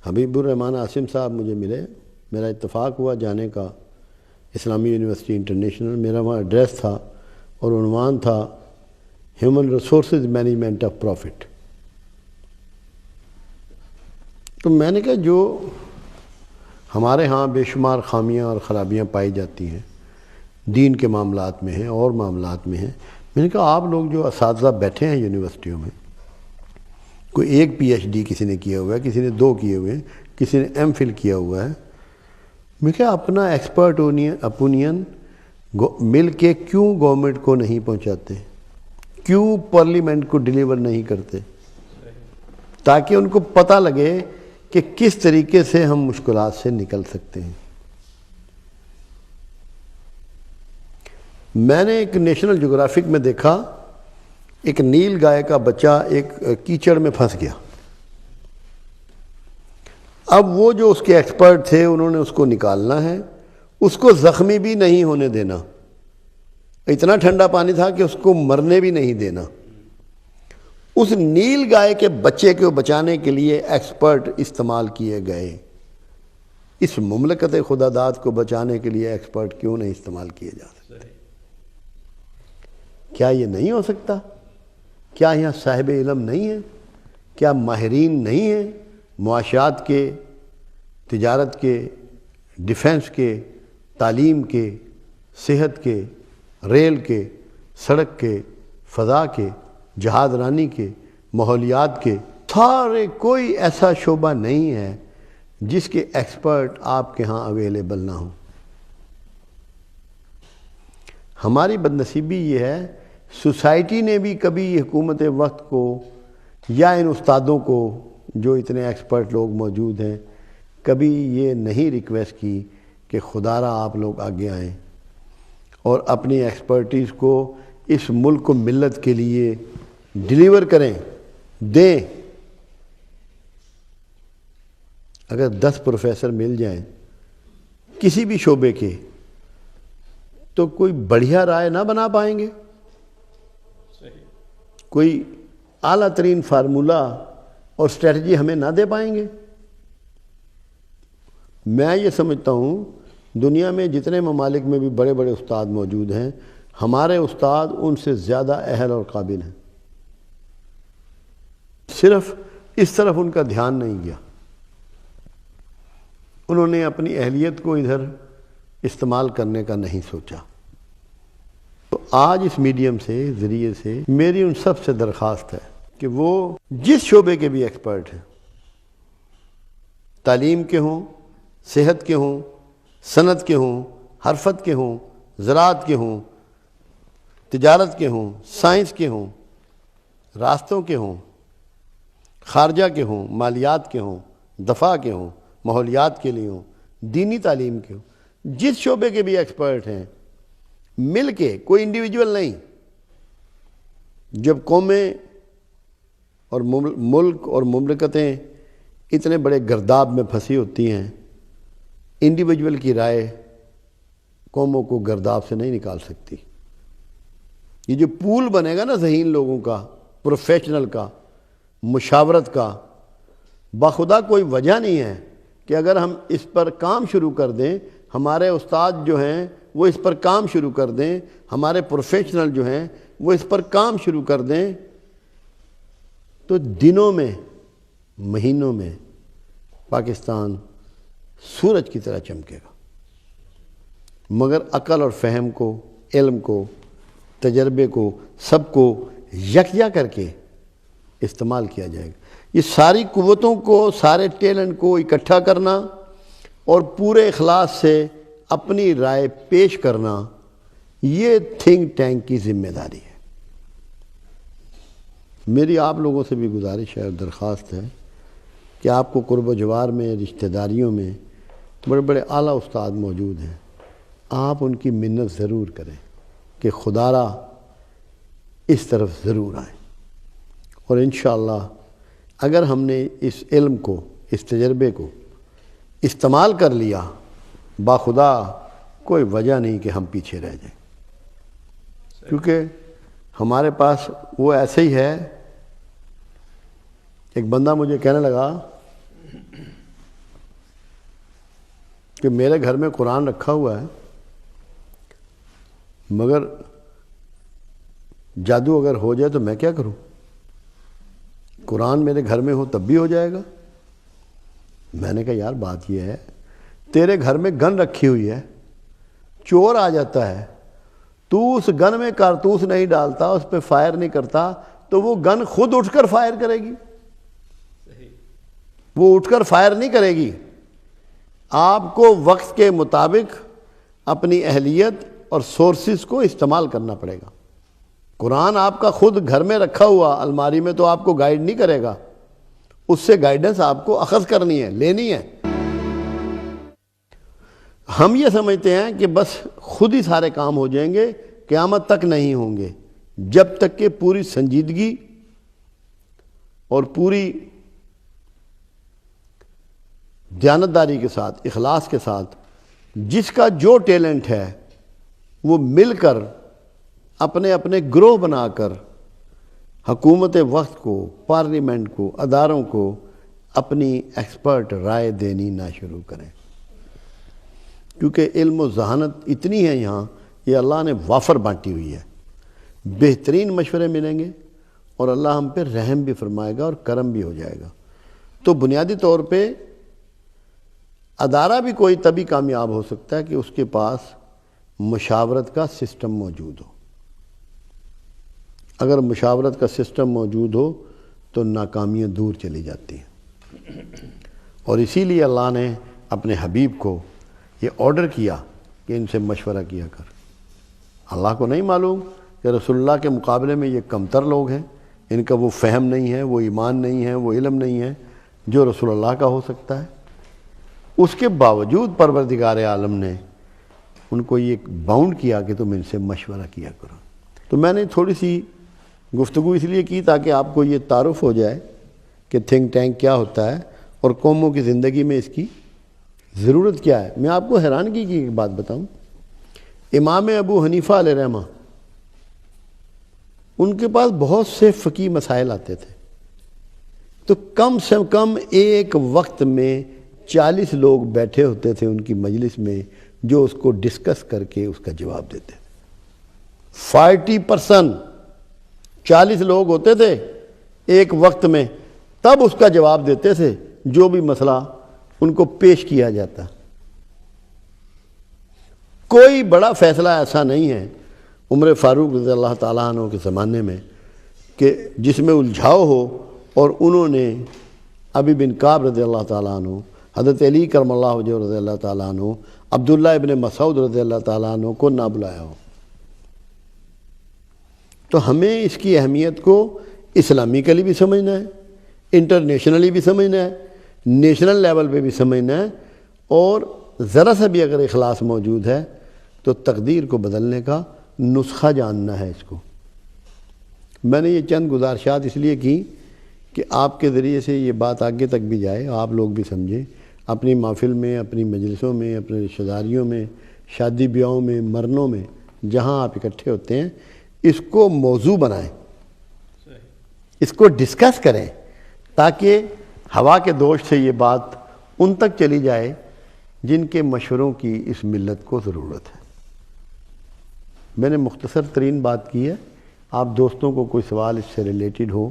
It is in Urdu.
حبیب الرحمن عاصم صاحب مجھے ملے، میرا اتفاق ہوا جانے کا اسلامی یونیورسٹی انٹرنیشنل۔ میرا وہاں ایڈریس تھا اور عنوان تھا human resources management of profit. تو میں نے کہا جو ہمارے ہاں بے شمار خامیاں اور خرابیاں پائی جاتی ہیں، دین کے معاملات میں ہیں اور معاملات میں ہیں، میں نے کہا آپ لوگ جو اساتذہ بیٹھے ہیں یونیورسٹیوں میں، کوئی ایک پی ایچ ڈی کسی نے کیا ہوا ہے، کسی نے 2 کیے ہوئے ہیں، کسی نے ایم فل کیا ہوا ہے، میں کہا اپنا ایکسپرٹ اوپینین مل کے کیوں گورنمنٹ کو نہیں پہنچاتے، کیوں پارلیمنٹ کو ڈیلیور نہیں کرتے، تاکہ ان کو پتہ لگے کہ کس طریقے سے ہم مشکلات سے نکل سکتے ہیں۔ میں نے ایک نیشنل جغرافک میں دیکھا، ایک نیل گائے کا بچہ ایک کیچڑ میں پھنس گیا۔ اب وہ جو اس کے ایکسپرٹ تھے انہوں نے اس کو نکالنا ہے، اس کو زخمی بھی نہیں ہونے دینا، اتنا ٹھنڈا پانی تھا کہ اس کو مرنے بھی نہیں دینا۔ اس نیل گائے کے بچے کو بچانے کے لیے ایکسپرٹ استعمال کیے گئے، اس مملکت خدا داد کو بچانے کے لیے ایکسپرٹ کیوں نہیں استعمال کیے جا سکتے؟ کیا یہ نہیں ہو سکتا؟ کیا یہاں صاحب علم نہیں ہیں؟ کیا ماہرین نہیں ہیں معاشیات کے، تجارت کے، ڈیفنس کے، تعلیم کے، صحت کے، ریل کے، سڑک کے، فضا کے، جہاد رانی کے، ماحولیات کے، سارے کوئی ایسا شعبہ نہیں ہے جس کے ایکسپرٹ آپ کے ہاں اویلیبل نہ ہوں۔ ہماری بدنصیبی یہ ہے، سوسائٹی نے بھی کبھی حکومت وقت کو یا ان استادوں کو جو اتنے ایکسپرٹ لوگ موجود ہیں، کبھی یہ نہیں ریکویسٹ کی کہ خدا را آپ لوگ آگے آئیں اور اپنی ایکسپرٹیز کو اس ملک کو ملت کے لیے ڈیلیور کریں، دیں۔ اگر 10 پروفیسر مل جائیں کسی بھی شعبے کے تو کوئی بڑھیا رائے نہ بنا پائیں گے، کوئی اعلیٰ ترین فارمولہ اور اسٹریٹجی ہمیں نہ دے پائیں گے۔ میں یہ سمجھتا ہوں دنیا میں جتنے ممالک میں بھی بڑے بڑے استاد موجود ہیں، ہمارے استاد ان سے زیادہ اہل اور قابل ہیں، صرف اس طرف ان کا دھیان نہیں گیا، انہوں نے اپنی اہلیت کو ادھر استعمال کرنے کا نہیں سوچا۔ تو آج اس میڈیم سے، ذریعے سے میری ان سب سے درخواست ہے کہ وہ جس شعبے کے بھی ایکسپرٹ ہیں، تعلیم کے ہوں، صحت کے ہوں، صنعت کے ہوں، حرفت کے ہوں، زراعت کے ہوں، تجارت کے ہوں، سائنس کے ہوں، راستوں کے ہوں، خارجہ کے ہوں، مالیات کے ہوں، دفاع کے ہوں، ماحولیات کے لیے ہوں، دینی تعلیم کے ہوں، جس شعبے کے بھی ایکسپرٹ ہیں، مل کے، کوئی انڈیویجول نہیں۔ جب قومیں اور ملک اور مملکتیں اتنے بڑے گرداب میں پھنسی ہوتی ہیں، انڈیویجول کی رائے قوموں کو گرداب سے نہیں نکال سکتی۔ یہ جو پول بنے گا نا ذہین لوگوں کا، پروفیشنل کا، مشاورت کا، بخدا کوئی وجہ نہیں ہے کہ اگر ہم اس پر کام شروع کر دیں، ہمارے استاد جو ہیں وہ اس پر کام شروع کر دیں، ہمارے پروفیشنل جو ہیں وہ اس پر کام شروع کر دیں، تو دنوں میں، مہینوں میں پاکستان سورج کی طرح چمکے گا۔ مگر عقل اور فہم کو، علم کو، تجربے کو، سب کو یکجا کر کے استعمال کیا جائے گا۔ یہ ساری قوتوں کو، سارے ٹیلنٹ کو اکٹھا کرنا اور پورے اخلاص سے اپنی رائے پیش کرنا، یہ تھنک ٹینک کی ذمہ داری ہے۔ میری آپ لوگوں سے بھی گزارش ہے اور درخواست ہے کہ آپ کو قرب و جوار میں، رشتہ داریوں میں بڑے بڑے اعلیٰ استاد موجود ہیں، آپ ان کی منت ضرور کریں کہ خدا را اس طرف ضرور آئیں، اور انشاءاللہ اگر ہم نے اس علم کو، اس تجربے کو استعمال کر لیا، باخدا کوئی وجہ نہیں کہ ہم پیچھے رہ جائیں، کیونکہ ہمارے پاس وہ ایسے ہی ہے۔ ایک بندہ مجھے کہنے لگا کہ میرے گھر میں قرآن رکھا ہوا ہے مگر جادو اگر ہو جائے تو میں کیا کروں؟ قرآن میرے گھر میں ہو تب بھی ہو جائے گا۔ میں نے کہا یار بات یہ ہے، تیرے گھر میں گن رکھی ہوئی ہے، چور آ جاتا ہے، تو اس گن میں کارتوس نہیں ڈالتا، اس پہ فائر نہیں کرتا، تو وہ گن خود اٹھ کر فائر کرے گی؟ وہ اٹھ کر فائر نہیں کرے گی۔ آپ کو وقت کے مطابق اپنی اہلیت اور سورسز کو استعمال کرنا پڑے گا۔ قرآن آپ کا خود گھر میں رکھا ہوا الماری میں تو آپ کو گائیڈ نہیں کرے گا، اس سے گائیڈنس آپ کو اخذ کرنی ہے، لینی ہے۔ ہم یہ سمجھتے ہیں کہ بس خود ہی سارے کام ہو جائیں گے، قیامت تک نہیں ہوں گے، جب تک کہ پوری سنجیدگی اور پوری دیانتداری کے ساتھ، اخلاص کے ساتھ جس کا جو ٹیلنٹ ہے وہ مل کر اپنے اپنے گروہ بنا کر حکومت وقت کو، پارلیمنٹ کو، اداروں کو اپنی ایکسپرٹ رائے دینی نہ شروع کریں، کیونکہ علم و ذہانت اتنی ہے یہاں، یہ اللہ نے وافر بانٹی ہوئی ہے، بہترین مشورے ملیں گے اور اللہ ہم پہ رحم بھی فرمائے گا اور کرم بھی ہو جائے گا۔ تو بنیادی طور پہ ادارہ بھی کوئی تبھی کامیاب ہو سکتا ہے کہ اس کے پاس مشاورت کا سسٹم موجود ہو۔ اگر مشاورت کا سسٹم موجود ہو تو ناکامیاں دور چلی جاتی ہیں، اور اسی لیے اللہ نے اپنے حبیب کو یہ آرڈر کیا کہ ان سے مشورہ کیا کر۔ اللہ کو نہیں معلوم کہ رسول اللہ کے مقابلے میں یہ کمتر لوگ ہیں، ان کا وہ فہم نہیں ہے، وہ ایمان نہیں ہے، وہ علم نہیں ہے جو رسول اللہ کا ہو سکتا ہے۔ اس کے باوجود پروردگار عالم نے ان کو یہ باؤنڈ کیا کہ تم ان سے مشورہ کیا کرو۔ تو میں نے تھوڑی سی گفتگو اس لیے کی تاکہ آپ کو یہ تعارف ہو جائے کہ تھنک ٹینک کیا ہوتا ہے اور قوموں کی زندگی میں اس کی ضرورت کیا ہے۔ میں آپ کو حیرانگی کی ایک بات بتاؤں، امام ابو حنیفہ علیہ رحمہ، ان کے پاس بہت سے فقہی مسائل آتے تھے، تو کم سے کم ایک وقت میں 40 لوگ بیٹھے ہوتے تھے ان کی مجلس میں جو اس کو ڈسکس کر کے اس کا جواب دیتے تھے۔ 40% 40 لوگ ہوتے تھے ایک وقت میں، تب اس کا جواب دیتے تھے جو بھی مسئلہ ان کو پیش کیا جاتا۔ کوئی بڑا فیصلہ ایسا نہیں ہے عمر فاروق رضی اللہ تعالیٰ عنہ کے زمانے میں کہ جس میں الجھاؤ ہو اور انہوں نے ابی بن کعب رضی اللہ تعالیٰ عنہ، حضرت علی کرم اللہ وجہہ رضی اللہ تعالیٰ عنہ، عبداللہ ابن مسعود رضی اللہ تعالیٰ عنہ کو نہ بلایا ہو۔ تو ہمیں اس کی اہمیت کو اسلامیکلی بھی سمجھنا ہے، انٹرنیشنلی بھی سمجھنا ہے، نیشنل لیول پہ بھی سمجھنا ہے، اور ذرا سا بھی اگر اخلاص موجود ہے تو تقدیر کو بدلنے کا نسخہ جاننا ہے اس کو۔ میں نے یہ چند گزارشات اس لیے کی کہ آپ کے ذریعے سے یہ بات آگے تک بھی جائے، آپ لوگ بھی سمجھیں، اپنی محفل میں، اپنی مجلسوں میں، اپنے رشتہ داریوں میں، شادی بیاہوں میں، مرنوں میں، جہاں آپ اکٹھے ہوتے ہیں، اس کو موضوع بنائیں، اس کو ڈسکس کریں، تاکہ ہوا کے دوش سے یہ بات ان تک چلی جائے جن کے مشوروں کی اس ملت کو ضرورت ہے۔ میں نے مختصر ترین بات کی ہے، آپ دوستوں کو کوئی سوال اس سے ریلیٹڈ ہو